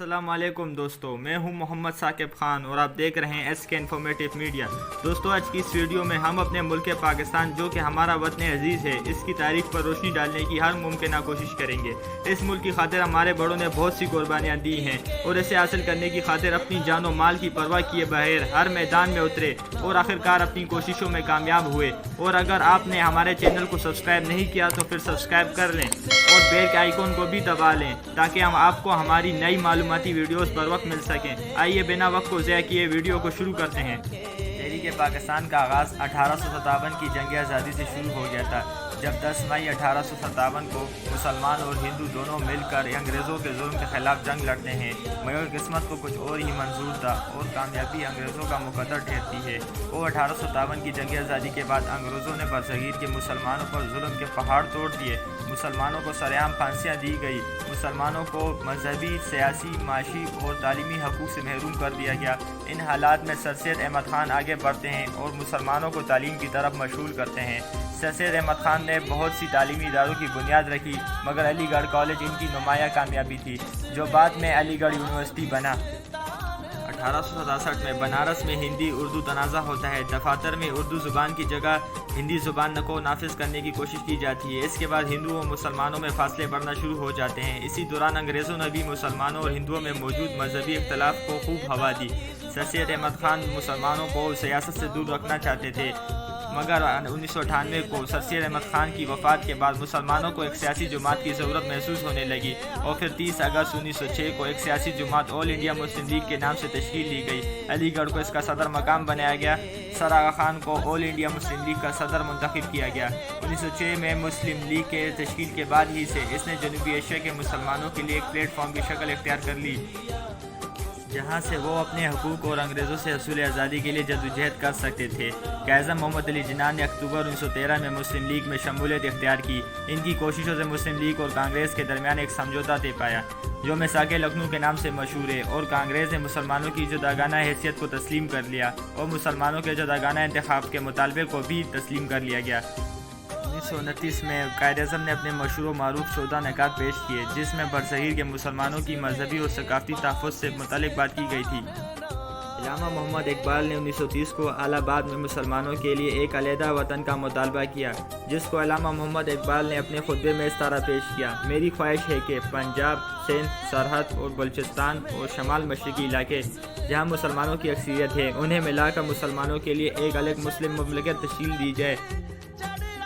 السلام علیکم دوستو، میں ہوں محمد ثاقب خان اور آپ دیکھ رہے ہیں ایس کے انفارمیٹیو میڈیا۔ دوستو، آج کی اس ویڈیو میں ہم اپنے ملک پاکستان جو کہ ہمارا وطن عزیز ہے، اس کی تاریخ پر روشنی ڈالنے کی ہر ممکنہ کوشش کریں گے۔ اس ملک کی خاطر ہمارے بڑوں نے بہت سی قربانیاں دی ہیں اور اسے حاصل کرنے کی خاطر اپنی جان و مال کی پرواہ کیے بغیر ہر میدان میں اترے اور آخرکار اپنی کوششوں میں کامیاب ہوئے۔ اور اگر آپ نے ہمارے چینل کو سبسکرائب نہیں کیا تو پھر سبسکرائب کر لیں اور بیل کے آئیکن کو بھی دبا لیں تاکہ ہم آپ کو ہماری نئی معلوماتی ویڈیوز پر وقت مل سکیں۔ آئیے بنا وقت کو ضائع کیے ویڈیو کو شروع کرتے ہیں۔ تحریک پاکستان کا آغاز 1857 کی جنگ آزادی سے شروع ہو گیا تھا، جب 10 مئی 1857 کو مسلمان اور ہندو دونوں مل کر انگریزوں کے ظلم کے خلاف جنگ لڑتے ہیں، مگر قسمت کو کچھ اور ہی منظور تھا اور کامیابی انگریزوں کا مقدر ٹھہرتی ہے۔ اور 1857 کی جنگ آزادی کے بعد انگریزوں نے برصغیر کے مسلمانوں پر ظلم کے پہاڑ توڑ دیے، مسلمانوں کو سرعام پھانسیاں دی گئی، مسلمانوں کو مذہبی، سیاسی، معاشی اور تعلیمی حقوق سے محروم کر دیا گیا۔ ان حالات میں سر سید احمد خان آگے بڑھتے ہیں اور مسلمانوں کو تعلیم کی طرف مشغول کرتے ہیں۔ سر سید احمد خان نے بہت سی تعلیمی اداروں کی بنیاد رکھی، مگر علی گڑھ کالج ان کی نمایاں کامیابی تھی، جو بعد میں علی گڑھ یونیورسٹی بنا۔ 1867 میں بنارس میں ہندی اردو تنازع ہوتا ہے، دفاتر میں اردو زبان کی جگہ ہندی زبان کو نافذ کرنے کی کوشش کی جاتی ہے۔ اس کے بعد ہندوؤں اور مسلمانوں میں فاصلے بڑھنا شروع ہو جاتے ہیں۔ اسی دوران انگریزوں نے بھی مسلمانوں اور ہندوؤں میں موجود مذہبی اختلاف کو خوب ہوا دی۔ سر سید احمد خان مسلمانوں کو سیاست سے دور رکھنا چاہتے تھے، مگر 1998 کو سر سید احمد خان کی وفات کے بعد مسلمانوں کو ایک سیاسی جماعت کی ضرورت محسوس ہونے لگی اور پھر 30 اگست 1906 کو ایک سیاسی جماعت آل انڈیا مسلم لیگ کے نام سے تشکیل دی گئی۔ علی گڑھ کو اس کا صدر مقام بنایا گیا۔ سر آغا خان کو آل انڈیا مسلم لیگ کا صدر منتخب کیا گیا۔ 1906 میں مسلم لیگ کے تشکیل کے بعد ہی سے اس نے جنوبی ایشیا کے مسلمانوں کے لیے ایک پلیٹ فارم کی شکل اختیار کر لی، جہاں سے وہ اپنے حقوق اور انگریزوں سے حصول آزادی کے لیے جدوجہد کر سکتے تھے۔ قائد محمد علی جناح نے اکتوبر 1913 میں مسلم لیگ میں شمولیت اختیار کی۔ ان کی کوششوں سے مسلم لیگ اور کانگریس کے درمیان ایک سمجھوتہ طے پایا، جو میثاق لکھنؤ کے نام سے مشہور ہے، اور کانگریس نے مسلمانوں کی جداگانہ حیثیت کو تسلیم کر لیا اور مسلمانوں کے جداگانہ انتخاب کے مطالبے کو بھی تسلیم کر لیا گیا۔ 1929 میں قائد اعظم نے اپنے مشہور و معروف 14 نکات پیش کیے، جس میں برصغیر کے مسلمانوں کی مذہبی اور ثقافتی تحفظ سے متعلق بات کی گئی تھی۔ علامہ محمد اقبال نے 1930 کو الہ آباد میں مسلمانوں کے لیے ایک علیحدہ وطن کا مطالبہ کیا، جس کو علامہ محمد اقبال نے اپنے خطبے میں اس طرح پیش کیا: میری خواہش ہے کہ پنجاب، سندھ، سرحد اور بلوچستان اور شمال مشرقی علاقے جہاں مسلمانوں کی اکثریت ہے، انہیں ملا کر مسلمانوں کے لیے ایک الگ مسلم مملکت تشکیل دی جائے۔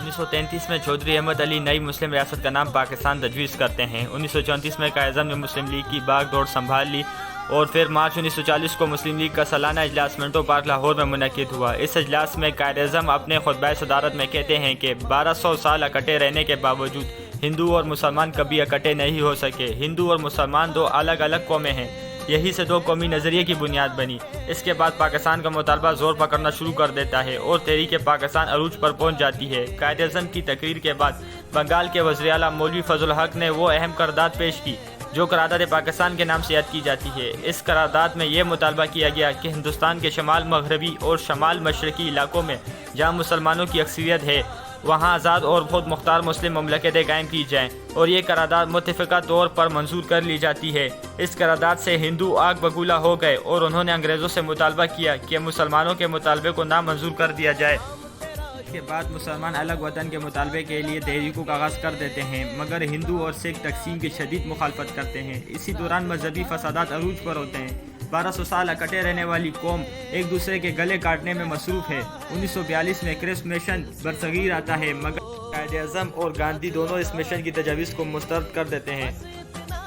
1933 میں چودھری احمد علی نئی مسلم ریاست کا نام پاکستان تجویز کرتے ہیں۔ 1934 میں قائد اعظم نے مسلم لیگ کی باغ دوڑ سنبھال لی اور پھر مارچ 1940 کو مسلم لیگ کا سالانہ اجلاس منٹو پارک لاہور میں منعقد ہوا۔ اس اجلاس میں قائد اعظم اپنے خطبہ صدارت میں کہتے ہیں کہ 1200 سال اکٹھے رہنے کے باوجود ہندو اور مسلمان کبھی اکٹھے نہیں ہو سکے۔ ہندو اور مسلمان دو الگ الگ قومیں ہیں، یہی سے دو قومی نظریے کی بنیاد بنی۔ اس کے بعد پاکستان کا مطالبہ زور پکڑنا شروع کر دیتا ہے اور تحریک پاکستان عروج پر پہنچ جاتی ہے۔ قائد اعظم کی تقریر کے بعد بنگال کے وزیر اعلیٰ مولوی فضل الحق نے وہ اہم قرارداد پیش کی جو قرارداد پاکستان کے نام سے یاد کی جاتی ہے۔ اس قرارداد میں یہ مطالبہ کیا گیا کہ ہندوستان کے شمال مغربی اور شمال مشرقی علاقوں میں جہاں مسلمانوں کی اکثریت ہے، وہاں آزاد اور خود مختار مسلم مملکتیں قائم کی جائیں، اور یہ قرارداد متفقہ طور پر منظور کر لی جاتی ہے۔ اس قرارداد سے ہندو آگ بگولا ہو گئے اور انہوں نے انگریزوں سے مطالبہ کیا کہ مسلمانوں کے مطالبے کو نامنظور کر دیا جائے۔ اس کے بعد مسلمان الگ وطن کے مطالبے کے لیے تحریکوں کا آغاز کر دیتے ہیں، مگر ہندو اور سکھ تقسیم کی شدید مخالفت کرتے ہیں۔ اسی دوران مذہبی فسادات عروج پر ہوتے ہیں۔ 1200 سال اکٹھے رہنے والی قوم ایک دوسرے کے گلے کاٹنے میں مصروف ہے۔ 1942 میں کرسپ مشن برصغیر آتا ہے، مگر قائد اعظم اور گاندھی دونوں اس مشن کی تجاویز کو مسترد کر دیتے ہیں،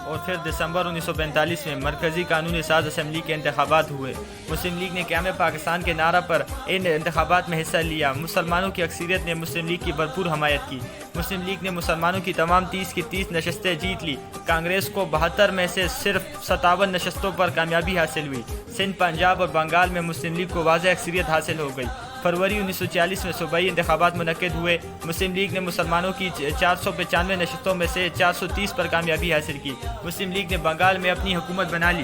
اور پھر دسمبر 1945 میں مرکزی قانونی ساز اسمبلی کے انتخابات ہوئے۔ مسلم لیگ نے قیام پاکستان کے نعرہ پر ان انتخابات میں حصہ لیا۔ مسلمانوں کی اکثریت نے مسلم لیگ کی بھرپور حمایت کی۔ مسلم لیگ نے مسلمانوں کی تمام 30 کی 30 نشستیں جیت لی۔ کانگریس کو 72 میں سے صرف 57 نشستوں پر کامیابی حاصل ہوئی۔ سندھ، پنجاب اور بنگال میں مسلم لیگ کو واضح اکثریت حاصل ہو گئی۔ فروری 1946 میں صوبائی انتخابات منعقد ہوئے۔ مسلم لیگ نے مسلمانوں کی 495 نشستوں میں سے 430 پر کامیابی حاصل کی۔ مسلم لیگ نے بنگال میں اپنی حکومت بنا لی۔